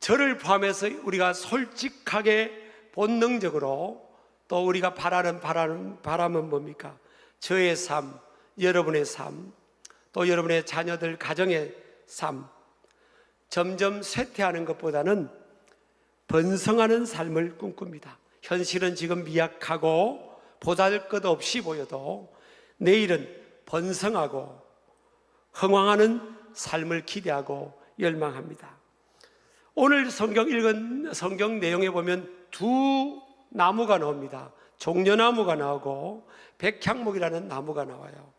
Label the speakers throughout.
Speaker 1: 저를 포함해서 우리가 솔직하게 본능적으로 또 우리가 바람은 뭡니까? 저의 삶, 여러분의 삶, 또 여러분의 자녀들 가정의 삶, 점점 쇠퇴하는 것보다는 번성하는 삶을 꿈꿉니다. 현실은 지금 미약하고 보잘것없이 보여도 내일은 번성하고 흥왕하는 삶을 기대하고 열망합니다. 오늘 읽은 성경 내용에 보면 두 나무가 나옵니다. 종려나무가 나오고 백향목이라는 나무가 나와요.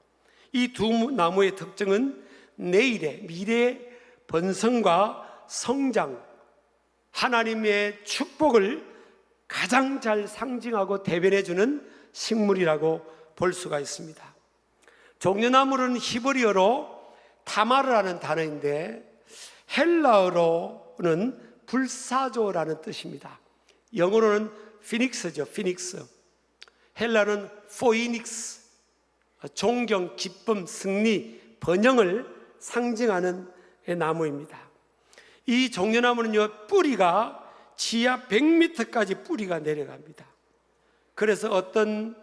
Speaker 1: 이 두 나무의 특징은 미래의 번성과 성장, 하나님의 축복을 가장 잘 상징하고 대변해주는 식물이라고 볼 수가 있습니다. 종려나무는 히브리어로 타마르라는 단어인데 헬라어로는 불사조라는 뜻입니다. 영어로는 피닉스죠. 피닉스. 헬라는 포이닉스, 존경, 기쁨, 승리, 번영을 상징하는 나무입니다. 이 종려나무는요, 뿌리가 지하 100m까지 뿌리가 내려갑니다. 그래서 어떤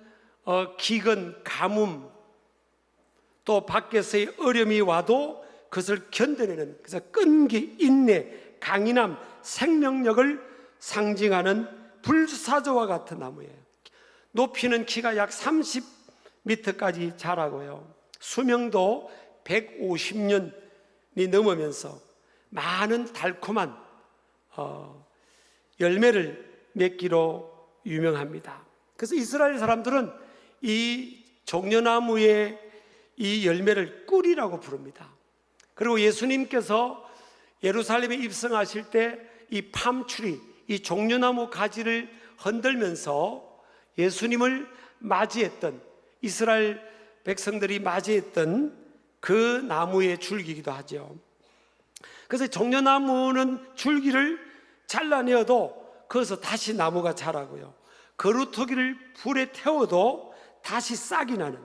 Speaker 1: 기근, 가뭄, 또 밖에서의 어려움이 와도 그것을 견뎌내는, 그래서 끈기, 인내, 강인함, 생명력을 상징하는 불사조와 같은 나무예요. 높이는 키가 약 30m까지 자라고요. 수명도 150년이 넘으면서 많은 달콤한 열매를 맺기로 유명합니다. 그래서 이스라엘 사람들은 이 종려나무의 이 열매를 꿀이라고 부릅니다. 그리고 예수님께서 예루살렘에 입성하실 때 이 팜트리, 이 종려나무 가지를 흔들면서 예수님을 맞이했던, 이스라엘 백성들이 맞이했던 그 나무의 줄기이기도 하죠. 그래서 종려나무는 줄기를 잘라내어도 거기서 다시 나무가 자라고요. 거루터기를 불에 태워도 다시 싹이 나는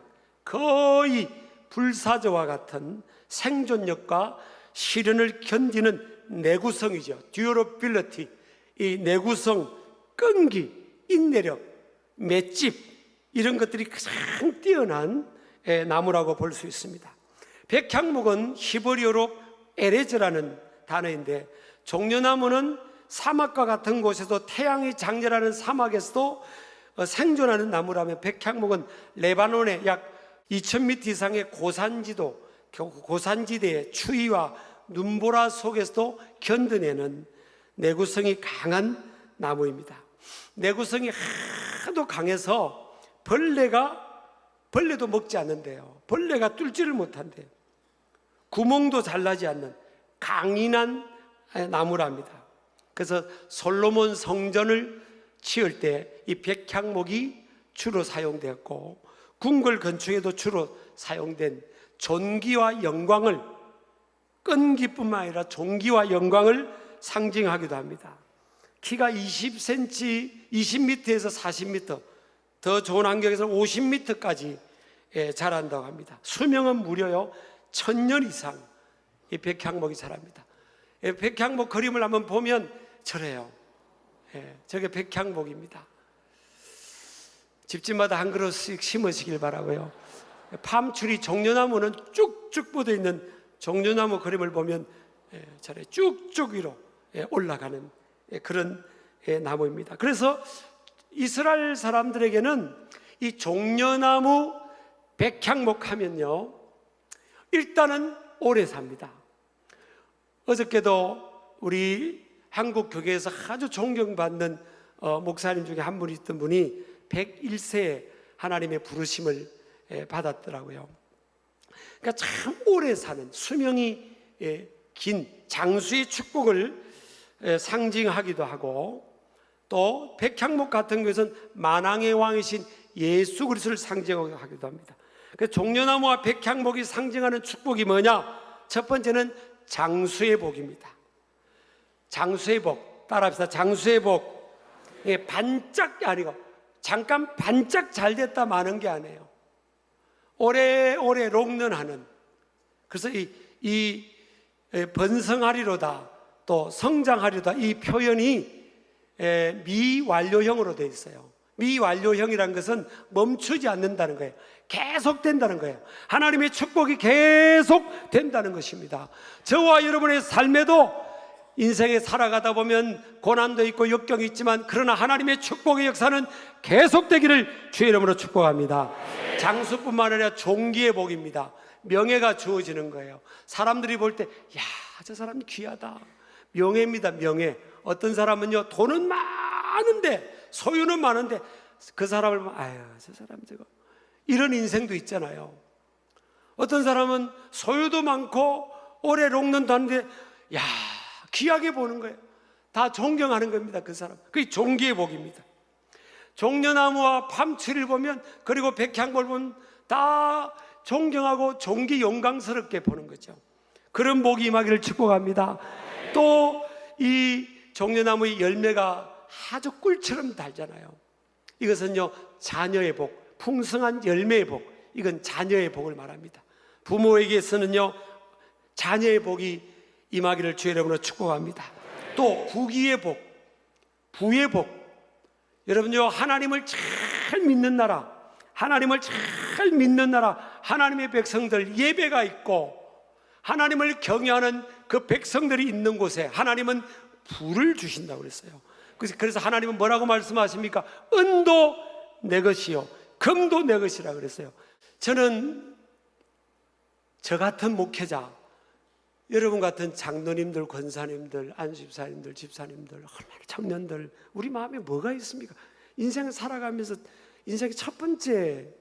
Speaker 1: 거의 불사조와 같은 생존력과 시련을 견디는 내구성이죠. 듀러빌리티, 이 내구성, 끈기, 인내력, 맷집, 이런 것들이 가장 뛰어난 나무라고 볼 수 있습니다. 백향목은 히브리어로 에레즈라는 단어인데, 종려나무는 사막과 같은 곳에서 태양이 장렬하는 사막에서도 생존하는 나무라면, 백향목은 레바논의 약 2000m 이상의 고산지대의 추위와 눈보라 속에서도 견뎌내는 내구성이 강한 나무입니다. 내구성이 하도 강해서 벌레도 먹지 않는데요, 벌레가 뚫지를 못한대요. 구멍도 잘 나지 않는 강인한 나무랍니다. 그래서 솔로몬 성전을 지을 때 이 백향목이 주로 사용되었고, 궁궐 건축에도 주로 사용된 존귀와 영광을, 끈기뿐만 아니라 존귀와 영광을 상징하기도 합니다. 키가 20cm, 20m에서 40m, 더 좋은 환경에서 50m까지 자란다고 합니다. 수명은 무려요 1000년 이상 이 백향목이 자랍니다. 백향목 그림을 한번 보면 저래요. 저게 백향목입니다. 집집마다 한 그릇씩 심으시길 바라고요. 팜추리, 종려나무는 쭉쭉 뻗어 있는 종려나무 그림을 보면 저래 쭉쭉 위로 올라가는 그런 나무입니다. 그래서 이스라엘 사람들에게는 이 종려나무, 백향목 하면요, 일단은 오래 삽니다. 어저께도 우리 한국 교회에서 아주 존경받는 목사님 중에 한 분이 있던 분이 101세에 하나님의 부르심을 받았더라고요. 그러니까 참 오래 사는, 수명이 긴 장수의 축복을 상징하기도 하고, 또 백향목 같은 것은 만왕의 왕이신 예수 그리스도를 상징하기도 합니다. 그래서 종려나무와 백향목이 상징하는 축복이 뭐냐? 첫 번째는 장수의 복입니다. 장수의 복, 따라합시다. 장수의 복. 반짝이 아니고 잠깐 반짝 잘 됐다 마는 게 아니에요. 오래오래 롱런하는. 그래서 이 번성하리로다, 또 성장하려다, 이 표현이 미완료형으로 되어 있어요. 미완료형이란 것은 멈추지 않는다는 거예요. 계속 된다는 거예요. 하나님의 축복이 계속 된다는 것입니다. 저와 여러분의 삶에도 인생에 살아가다 보면 고난도 있고 역경이 있지만, 그러나 하나님의 축복의 역사는 계속되기를 주의 이름으로 축복합니다. 장수뿐만 아니라 종기의 복입니다. 명예가 주어지는 거예요. 사람들이 볼 때, 야, 저 사람 귀하다. 명예입니다, 명예. 어떤 사람은요, 돈은 많은데, 소유는 많은데, 그 사람을 보면, 아유, 저 사람 저거. 이런 인생도 있잖아요. 어떤 사람은 소유도 많고, 오래 롱런도 하는데, 야, 귀하게 보는 거예요. 다 존경하는 겁니다, 그 사람. 그게 종기의 복입니다. 종려나무와 밤추리를 보면, 그리고 백향목을 보면 다 존경하고 종기 영광스럽게 보는 거죠. 그런 복이 임하기를 축복합니다. 또 이 종려나무의 열매가 아주 꿀처럼 달잖아요. 이것은요, 자녀의 복, 풍성한 열매의 복, 이건 자녀의 복을 말합니다. 부모에게서는요, 자녀의 복이 임하기를 주의 이름으로 축복합니다. 또 부귀의 복, 부의 복. 여러분요, 하나님을 잘 믿는 나라, 하나님을 잘 믿는 나라, 하나님의 백성들 예배가 있고 하나님을 경외하는 그 백성들이 있는 곳에 하나님은 부를 주신다고 그랬어요. 그래서 하나님은 뭐라고 말씀하십니까? 은도 내 것이요 금도 내 것이라 그랬어요. 저는 저 같은 목회자, 여러분 같은 장로님들, 권사님들, 안수집사님들, 집사님들, 얼마나 청년들, 우리 마음에 뭐가 있습니까? 인생을 살아가면서 인생의 첫 번째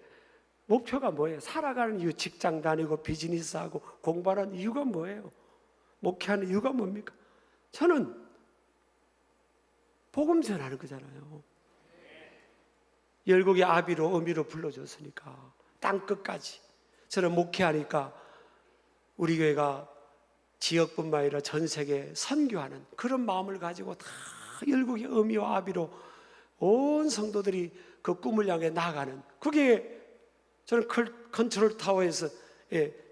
Speaker 1: 목표가 뭐예요? 살아가는 이유, 직장 다니고 비즈니스하고 공부하는 이유가 뭐예요? 목회하는 이유가 뭡니까? 저는 복음 전하는 거잖아요. 열국의 아비로 어미로 불러줬으니까 땅끝까지. 저는 목회하니까 우리 교회가 지역뿐만 아니라 전 세계에 선교하는 그런 마음을 가지고 다 열국의 어미와 아비로 온 성도들이 그 꿈을 향해 나아가는, 그게 저는 컨트롤 타워에서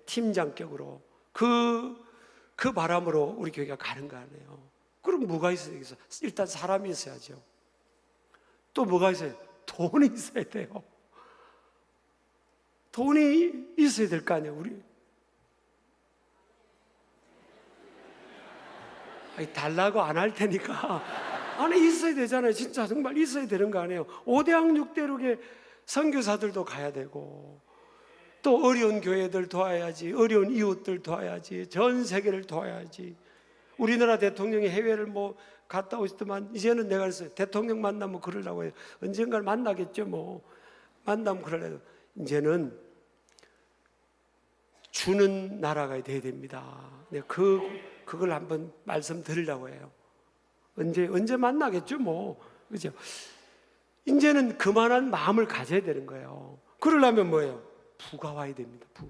Speaker 1: 팀장격으로 그 바람으로 우리 교회가 가는 거 아니에요. 그럼 뭐가 있어야 되겠어? 일단 사람이 있어야죠. 또 뭐가 있어요? 돈이 있어야 돼요. 돈이 있어야 될 거 아니에요. 우리 달라고 안 할 테니까 안에 있어야 되잖아요. 진짜 정말 있어야 되는 거 아니에요. 5대학 6대륙에 선교사들도 가야 되고, 또 어려운 교회들 도와야지, 어려운 이웃들 도와야지, 전 세계를 도와야지. 우리나라 대통령이 해외를 뭐 갔다 오시더만, 이제는 내가 그랬어요. 대통령 만나면 그러려고 해요. 언젠가는 만나겠죠. 뭐 만나면 그러려고. 이제는 주는 나라가 돼야 됩니다. 그걸 한번 말씀드리려고 해요. 언제 만나겠죠, 뭐. 그죠? 이제는 그만한 마음을 가져야 되는 거예요. 그러려면 뭐예요? 부가 와야 됩니다, 부.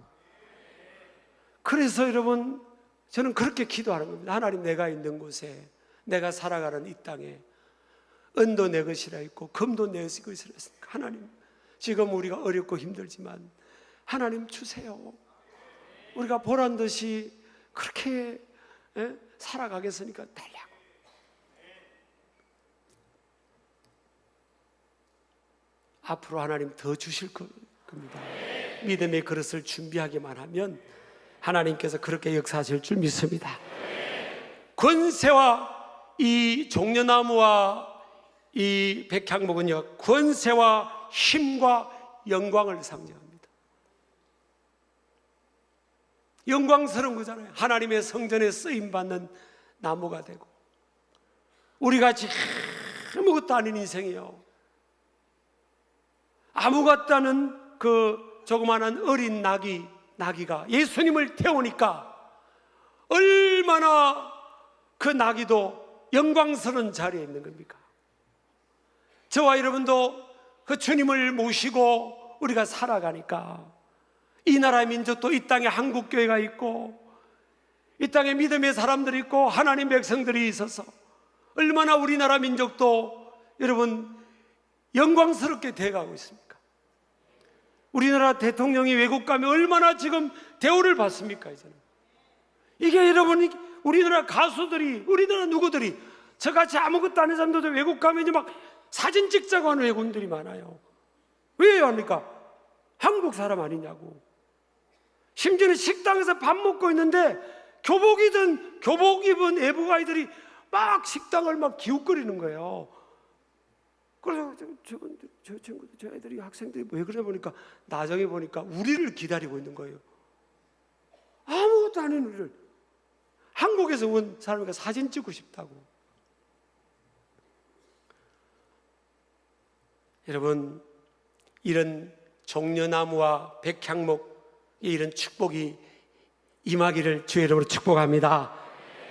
Speaker 1: 그래서 여러분, 저는 그렇게 기도하는 겁니다. 하나님, 내가 있는 곳에, 내가 살아가는 이 땅에 은도 내 것이라 했고 금도 내 것이라 했으니까, 하나님, 지금 우리가 어렵고 힘들지만 하나님 주세요. 우리가 보란 듯이 그렇게 살아가겠으니까 달라고. 앞으로 하나님 더 주실 겁니다. 믿음의 그릇을 준비하기만 하면 하나님께서 그렇게 역사하실 줄 믿습니다. 권세와 이 종려나무와 이 백향목은요, 권세와 힘과 영광을 상징합니다. 영광스러운 거잖아요. 하나님의 성전에 쓰임받는 나무가 되고, 우리같이 아무것도 아닌 인생이요, 아무것도 않은 그 조그마한 어린 나귀가 예수님을 태우니까 얼마나 그 나귀도 영광스러운 자리에 있는 겁니까? 저와 여러분도 그 주님을 모시고 우리가 살아가니까 이 나라의 민족도, 이 땅에 한국교회가 있고 이 땅에 믿음의 사람들이 있고 하나님 백성들이 있어서 얼마나 우리나라 민족도 여러분 영광스럽게 돼가고 있습니까? 우리나라 대통령이 외국 가면 얼마나 지금 대우를 받습니까? 이제는 이게 여러분, 우리나라 가수들이, 우리나라 누구들이, 저같이 아무것도 아닌 사람들도 외국 가면 이제 막 사진 찍자고 하는 외국인들이 많아요. 왜 합니까? 한국 사람 아니냐고. 심지어는 식당에서 밥 먹고 있는데 교복 입은 외국 아이들이 막 식당을 막 기웃거리는 거예요. 그래서 저 친구들, 저 애들이, 학생들이 왜 그러나 보니까 나중에 보니까 우리를 기다리고 있는 거예요. 아무것도 아닌 우리를. 한국에서 온 사람이니까 사진 찍고 싶다고. 여러분, 이런 종려나무와 백향목의 이런 축복이 임하기를 주의 이름으로 축복합니다.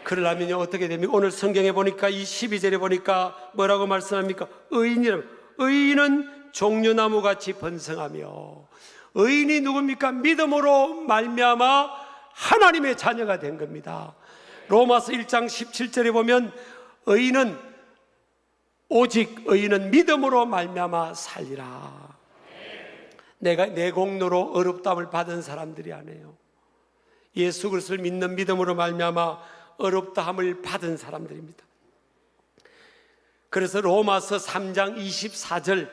Speaker 1: 그러려면요 어떻게 됩니까? 오늘 성경에 보니까 이 12절에 보니까 뭐라고 말씀합니까? 의인은 종려나무같이 번성하며. 의인이 누굽니까? 믿음으로 말미암아 하나님의 자녀가 된 겁니다. 로마서 1장 17절에 보면 오직 의인은 믿음으로 말미암아 살리라. 내가 내 공로로 어렵다함을 받은 사람들이 아니에요. 예수 그리스도를 믿는 믿음으로 말미암아 어렵다함을 받은 사람들입니다. 그래서 로마서 3장 24절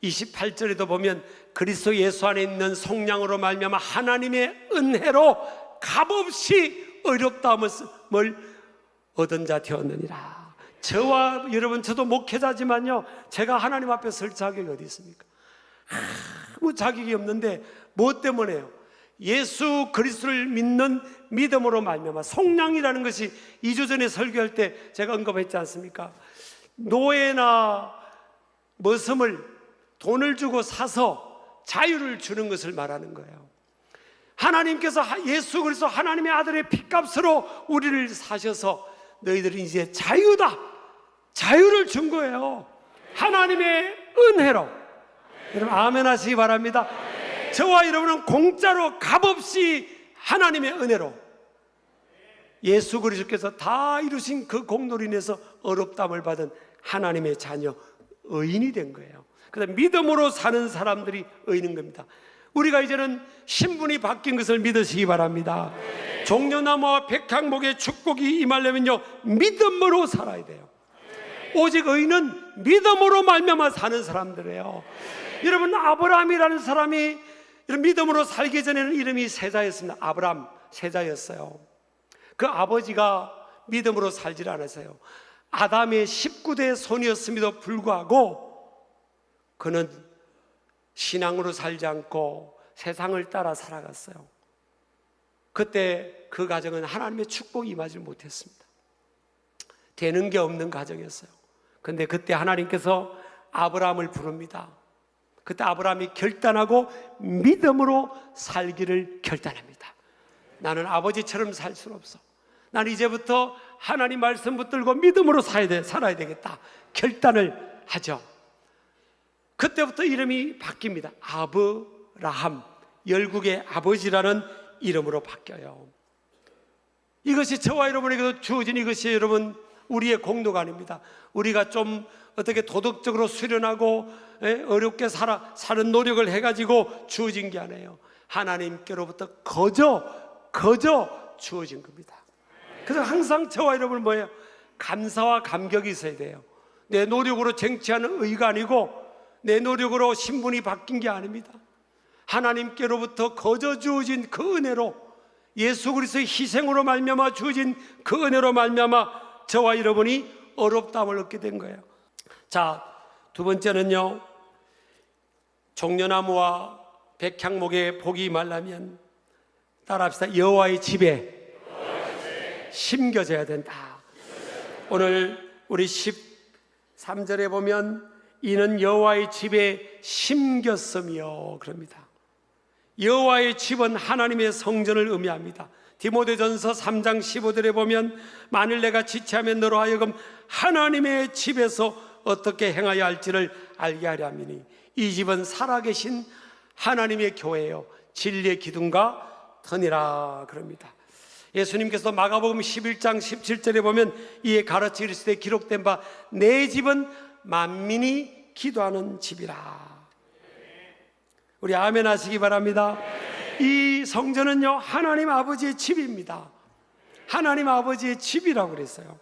Speaker 1: 28절에도 보면 그리스도 예수 안에 있는 속량으로 말미암아 하나님의 은혜로 값없이 어렵다함을 얻은 자 되었느니라. 저와 여러분, 저도 목회자지만요, 제가 하나님 앞에 설 자격이 어디 있습니까? 아무 자격이 없는데 무엇 때문에요? 예수 그리스도를 믿는 믿음으로 말미암아. 속량이라는 것이 2주 전에 설교할 때 제가 언급했지 않습니까? 노예나 머슴을 돈을 주고 사서 자유를 주는 것을 말하는 거예요. 하나님께서 예수 그리스도 하나님의 아들의 핏값으로 우리를 사셔서 너희들은 이제 자유다, 자유를 준 거예요. 하나님의 은혜로. 여러분 아멘 하시기 바랍니다. 저와 여러분은 공짜로 값없이 하나님의 은혜로 예수 그리스도께서 다 이루신 그 공로로 인해서 어렵다함을 받은 하나님의 자녀, 의인이 된 거예요. 그래서 믿음으로 사는 사람들이 의인인 겁니다. 우리가 이제는 신분이 바뀐 것을 믿으시기 바랍니다. 종려나무와 백향목의 축복이 임하려면요 믿음으로 살아야 돼요. 오직 의인은 믿음으로 말미암아 사는 사람들이에요. 여러분, 아브라함이라는 사람이 이런 믿음으로 살기 전에는 이름이 세자였습니다. 아브람, 세자였어요. 그 아버지가 믿음으로 살지를 않았어요. 아담의 19대 손이었음에도 불구하고 그는 신앙으로 살지 않고 세상을 따라 살아갔어요. 그때 그 가정은 하나님의 축복이 임하지 못했습니다. 되는 게 없는 가정이었어요. 그런데 그때 하나님께서 아브라함을 부릅니다. 그때 아브라함이 결단하고 믿음으로 살기를 결단합니다. 나는 아버지처럼 살 수는 없어. 나는 이제부터 하나님 말씀 붙들고 믿음으로 살아야 되겠다. 결단을 하죠. 그때부터 이름이 바뀝니다. 아브라함, 열국의 아버지라는 이름으로 바뀌어요. 이것이 저와 여러분에게도 주어진 이것이 여러분 우리의 공로가 아닙니다. 우리가 좀 어떻게 도덕적으로 수련하고 어렵게 사는 노력을 해가지고 주어진 게 아니에요. 하나님께로부터 거저 주어진 겁니다. 그래서 항상 저와 여러분 뭐예요? 감사와 감격이 있어야 돼요. 내 노력으로 쟁취하는 의가 아니고 내 노력으로 신분이 바뀐 게 아닙니다. 하나님께로부터 거저 주어진 그 은혜로, 예수 그리스도의 희생으로 말미암아 주어진 그 은혜로 말미암아 저와 여러분이 어렵다함을 얻게 된 거예요. 자, 두 번째는요, 종려나무와 백향목의 복이 임하려면 따라합시다. 여호와의 집에 심겨져야 된다. 오늘 우리 13절에 보면 이는 여호와의 집에 심겼으며 그럽니다. 여호와의 집은 하나님의 성전을 의미합니다. 디모데전서 3장 15절에 보면 만일 내가 지체하면 너로 하여금 하나님의 집에서 어떻게 행하여 할지를 알게 하려 함이니 이 집은 살아계신 하나님의 교회요 진리의 기둥과 터니라 그럽니다. 예수님께서 마가복음 11장 17절에 보면 이에 가르쳐 이르시되 기록된 바 내 집은 만민이 기도하는 집이라. 우리 아멘 하시기 바랍니다. 이 성전은요 하나님 아버지의 집입니다. 하나님 아버지의 집이라고 그랬어요.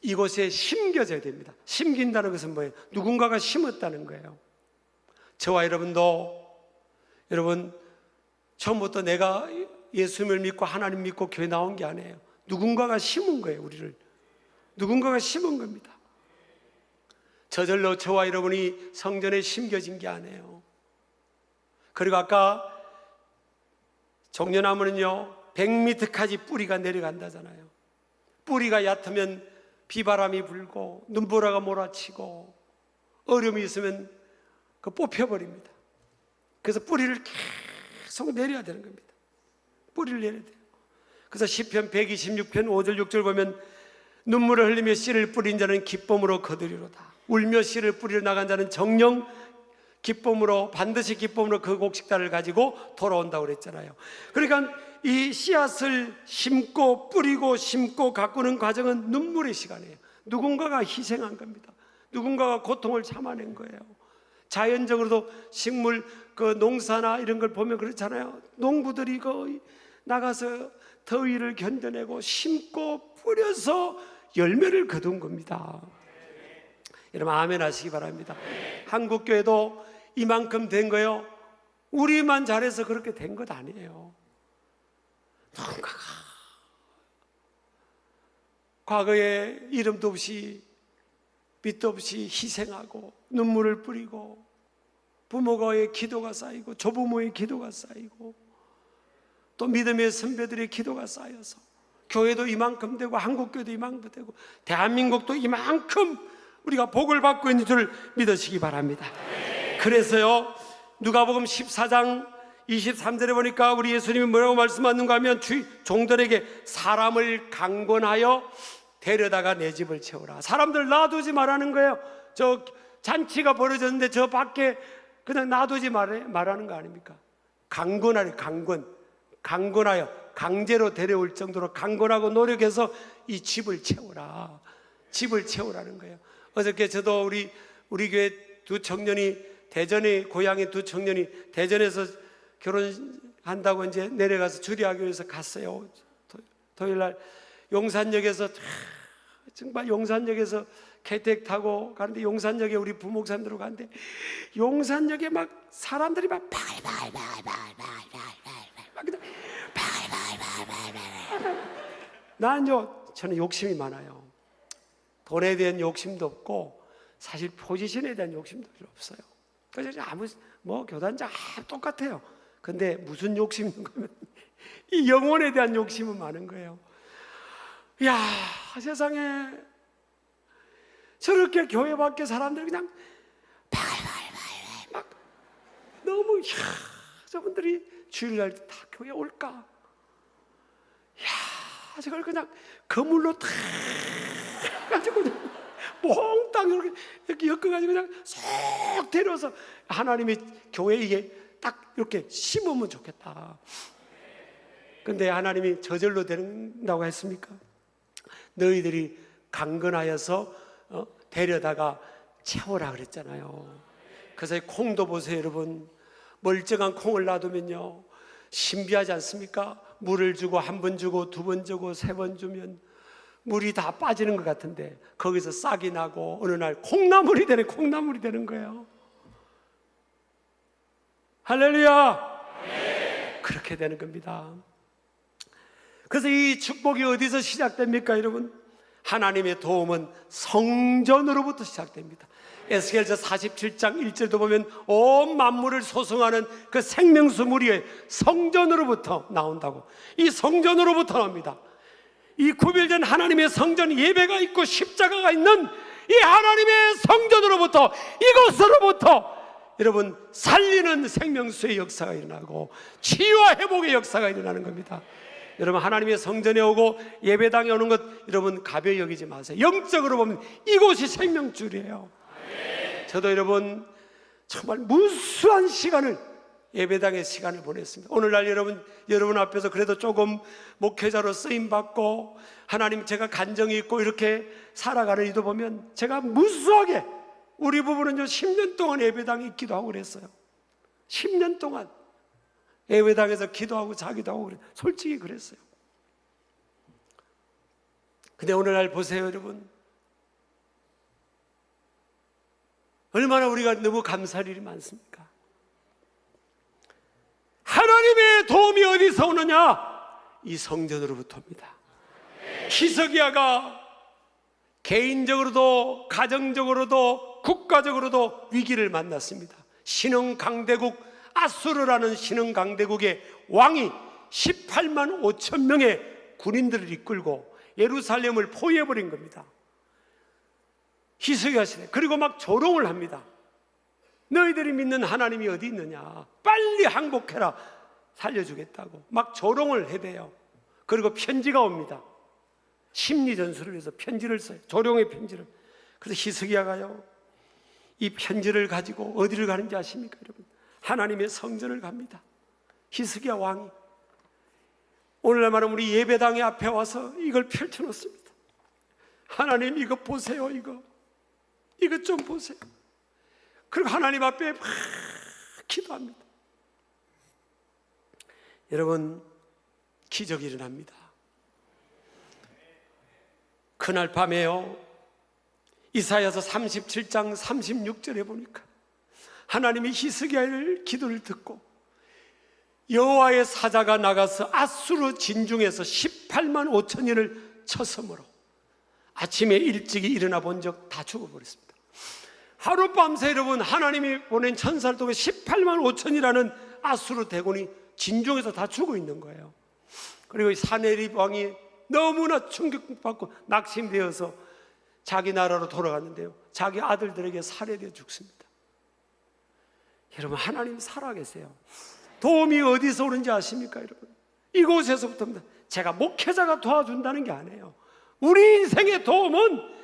Speaker 1: 이곳에 심겨져야 됩니다. 심긴다는 것은 뭐예요? 누군가가 심었다는 거예요. 저와 여러분도, 여러분 처음부터 내가 예수님을 믿고 하나님 믿고 교회 나온 게 아니에요. 누군가가 심은 거예요. 우리를 누군가가 심은 겁니다. 저절로 저와 여러분이 성전에 심겨진 게 아니에요. 그리고 아까 종려나무는요 100m까지 뿌리가 내려간다잖아요. 뿌리가 얕으면 비바람이 불고 눈보라가 몰아치고 어려움이 있으면 그 뽑혀버립니다. 그래서 뿌리를 계속 내려야 되는 겁니다. 뿌리를 내려야 돼요. 그래서 시편 126편 5절 6절 보면 눈물을 흘리며 씨를 뿌린 자는 기쁨으로 거두리로다. 울며 씨를 뿌리러 나간 자는 정녕 기쁨으로, 반드시 기쁨으로 그 곡식단을 가지고 돌아온다고 그랬잖아요. 그러니까 이 씨앗을 심고 뿌리고 심고 가꾸는 과정은 눈물의 시간이에요. 누군가가 희생한 겁니다. 누군가가 고통을 참아낸 거예요. 자연적으로도 식물 그 농사나 이런 걸 보면 그렇잖아요. 농부들이 그 나가서 더위를 견뎌내고 심고 뿌려서 열매를 거둔 겁니다. 여러분 아멘 하시기 바랍니다. 한국교회도 이만큼 된 거요 우리만 잘해서 그렇게 된 것 아니에요. 누군가가 과거에 이름도 없이 빛도 없이 희생하고 눈물을 뿌리고 부모가의 기도가 쌓이고 조부모의 기도가 쌓이고 또 믿음의 선배들의 기도가 쌓여서 교회도 이만큼 되고 한국교회도 이만큼 되고 대한민국도 이만큼 우리가 복을 받고 있는 줄 믿으시기 바랍니다. 그래서요 누가복음 14장 23절에 보니까 우리 예수님이 뭐라고 말씀하는가 하면 종들에게 사람을 강권하여 데려다가 내 집을 채우라. 사람들 놔두지 말라는 거예요. 저 잔치가 벌어졌는데 저 밖에 그냥 놔두지 말라는 거 아닙니까? 강권하래. 강권하여 강제로 데려올 정도로 강권하고 노력해서 이 집을 채우라. 집을 채우라는 거예요. 어저께 저도 우리 교회 두 청년이 대전에 고향의 두 청년이 대전에서 결혼한다고 이제 내려가서 주리학교에서 갔어요. 토요일날 용산역에서 정말 용산역에서 KTX 타고 가는데 용산역에 우리 부목사님들 가는데 용산역에 막 사람들이 막 저는 욕심이 많아요. 돈에 대한 욕심도 없고 사실 포지션에 대한 욕심도 별로 없어요. 그래서 아무 교단장 똑같아요. 근데 무슨 욕심이 있는 거면 이 영혼에 대한 욕심은 많은 거예요. 야 세상에 저렇게 교회 밖에 사람들이 그냥 막 너무 저분들이 주일날 다 교회 올까? 야 저걸 그냥 그물로 탁 가지고 몽땅 이렇게 엮어가지고 그냥 쏙 데려서 하나님의 교회에 딱 이렇게 심으면 좋겠다. 근데 하나님이 저절로 된다고 했습니까? 너희들이 강건하여서 데려다가 채워라 그랬잖아요. 그래서 콩도 보세요 여러분. 멀쩡한 콩을 놔두면요 신비하지 않습니까? 물을 주고 한 번 주고 두 번 주고 세 번 주면 물이 다 빠지는 것 같은데 거기서 싹이 나고 어느 날 콩나물이 되는 거예요. 할렐루야. 네. 그렇게 되는 겁니다. 그래서 이 축복이 어디서 시작됩니까 여러분? 하나님의 도움은 성전으로부터 시작됩니다. 에스겔서 47장 1절도 보면 온 만물을 소성하는 그 생명수 물이 성전으로부터 나온다고. 이 성전으로부터 나옵니다. 이 구별된 하나님의 성전 예배가 있고 십자가가 있는 이 하나님의 성전으로부터 이곳으로부터 여러분 살리는 생명수의 역사가 일어나고 치유와 회복의 역사가 일어나는 겁니다. 여러분 하나님의 성전에 오고 예배당에 오는 것 여러분 가벼이 여기지 마세요. 영적으로 보면 이곳이 생명줄이에요. 저도 여러분 정말 무수한 시간을 예배당의 시간을 보냈습니다. 오늘날 여러분 앞에서 그래도 조금 목회자로 쓰임받고 하나님 제가 간정이 있고 이렇게 살아가는 이도 보면 제가 무수하게 우리 부부는요 10년 동안 예배당에 기도하고 그랬어요. 10년 동안 예배당에서 기도하고 자기도 하고 그랬어요. 솔직히 그랬어요. 근데 오늘날 보세요, 여러분. 얼마나 우리가 너무 감사할 일이 많습니까? 하나님의 도움이 어디서 오느냐? 이 성전으로부터입니다. 히스기야가 개인적으로도 가정적으로도 국가적으로도 위기를 만났습니다. 신흥 강대국 아수르라는 신흥 강대국의 왕이 18만 5천 명의 군인들을 이끌고 예루살렘을 포위해버린 겁니다. 히스기야 시대. 그리고 막 조롱을 합니다. 너희들이 믿는 하나님이 어디 있느냐? 빨리 항복해라. 살려주겠다고 막 조롱을 해대요. 그리고 편지가 옵니다. 심리 전술을 위해서 편지를 써요. 조롱의 편지를. 그래서 히스기야가요, 이 편지를 가지고 어디를 가는지 아십니까, 여러분? 하나님의 성전을 갑니다. 히스기야 왕이. 오늘날 말하면 우리 예배당의 앞에 와서 이걸 펼쳐놓습니다. 하나님 이거 보세요. 이거 좀 보세요. 그리고 하나님 앞에 막 기도합니다. 여러분, 기적이 일어납니다. 그날 밤에요, 이사야서 37장 36절에 보니까 하나님이 히스기야의 기도를 듣고 여호와의 사자가 나가서 아수르 진중에서 18만 5천인을 쳤으므로 아침에 일찍이 일어나 본 적 다 죽어버렸습니다. 하룻밤새 여러분, 하나님이 보낸 천사를 통해 18만 5천이라는 아수르 대군이 진중에서 다 죽어 있는 거예요. 그리고 사네립 왕이 너무나 충격받고 낙심되어서 자기 나라로 돌아갔는데요, 자기 아들들에게 살해되어 죽습니다. 여러분, 하나님 살아계세요. 도움이 어디서 오는지 아십니까, 여러분? 이곳에서부터입니다. 제가 목회자가 도와준다는 게 아니에요. 우리 인생의 도움은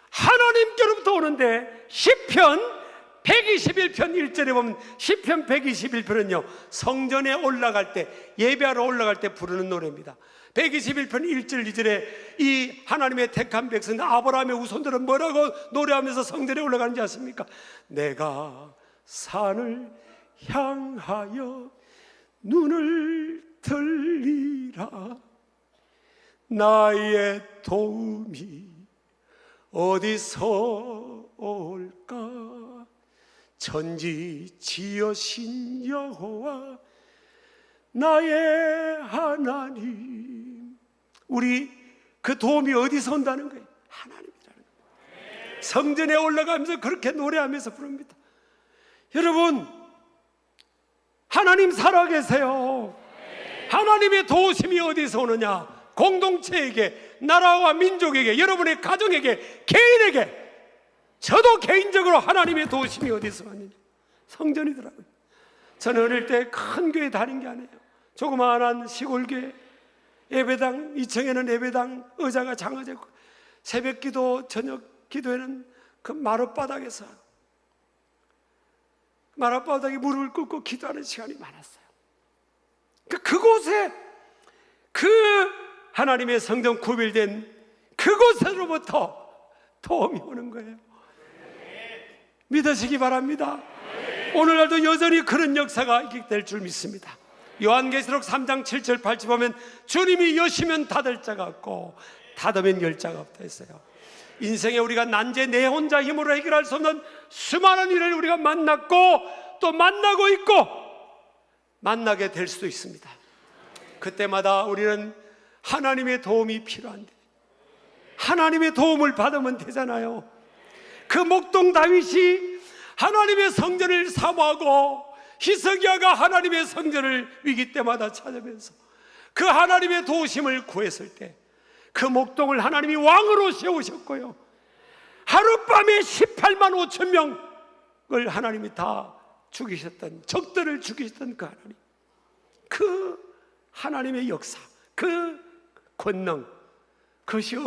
Speaker 1: 하나님께로부터 오는데, 시편 121편 1절에 보면, 시편 121편은요 성전에 올라갈 때, 예배하러 올라갈 때 부르는 노래입니다. 121편 1절 2절에 이 하나님의 택한 백성 아브라함의 후손들은 뭐라고 노래하면서 성전에 올라가는지 아십니까? 내가 산을 향하여 눈을 들리라. 나의 도움이 어디서 올까? 천지 지으신 여호와 나의 하나님. 우리 그 도움이 어디서 온다는 거예요? 하나님이라는 거예요. 성전에 올라가면서 그렇게 노래하면서 부릅니다. 여러분, 하나님 살아계세요. 하나님의 도우심이 어디서 오느냐? 공동체에게, 나라와 민족에게, 여러분의 가정에게, 개인에게. 저도 개인적으로 하나님의 도우심이 어디서 왔느냐? 성전이더라고요. 저는 어릴 때 큰 교회 다닌 게 아니에요. 조그마한 시골교회, 예배당 2층에는 예배당 의자가 장어져 있고, 새벽 기도, 저녁 기도에는 그 마룻바닥에서, 마룻바닥에 무릎을 꿇고 기도하는 시간이 많았어요. 그곳에, 그 하나님의 성전 구별된 그곳으로부터 도움이 오는 거예요. 믿으시기 바랍니다. 오늘날도 여전히 그런 역사가 있게 될 줄 믿습니다. 요한계시록 3장 7절 8절 보면 주님이 여시면 닫을 자가 없고 닫으면 열 자가 없다 했어요. 인생에 우리가 난제 내 혼자 힘으로 해결할 수 없는 수많은 일을 우리가 만났고 또 만나고 있고 만나게 될 수도 있습니다. 그때마다 우리는 하나님의 도움이 필요한데 하나님의 도움을 받으면 되잖아요. 그 목동 다윗이 하나님의 성전을 사모하고 히스기야가 하나님의 성전을 위기 때마다 찾으면서 그 하나님의 도우심을 구했을 때 그 목동을 하나님이 왕으로 세우셨고요, 하룻밤에 18만 5천 명을 하나님이 다 죽이셨던, 적들을 죽이셨던 그 하나님, 그 하나님의 역사, 그 권능, 그것이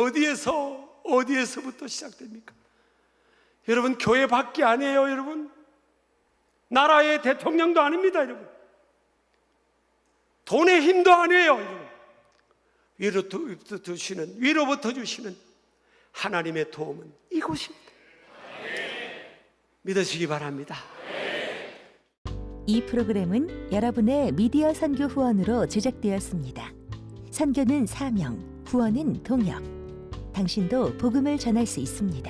Speaker 1: 어디에서부터 시작됩니까? 여러분, 교회 밖이 아니에요. 여러분, 나라의 대통령도 아닙니다. 여러분, 돈의 힘도 아니에요. 여러분, 위로부터 주시는 하나님의 도움은 이곳입니다. 믿으시기 바랍니다.
Speaker 2: 이 프로그램은 여러분의 미디어 선교 후원으로 제작되었습니다. 선교는 사명, 후원은 동역. 당신도 복음을 전할 수 있습니다.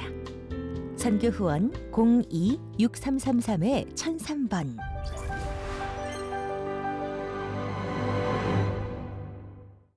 Speaker 2: 선교 후원 02-6333-1003번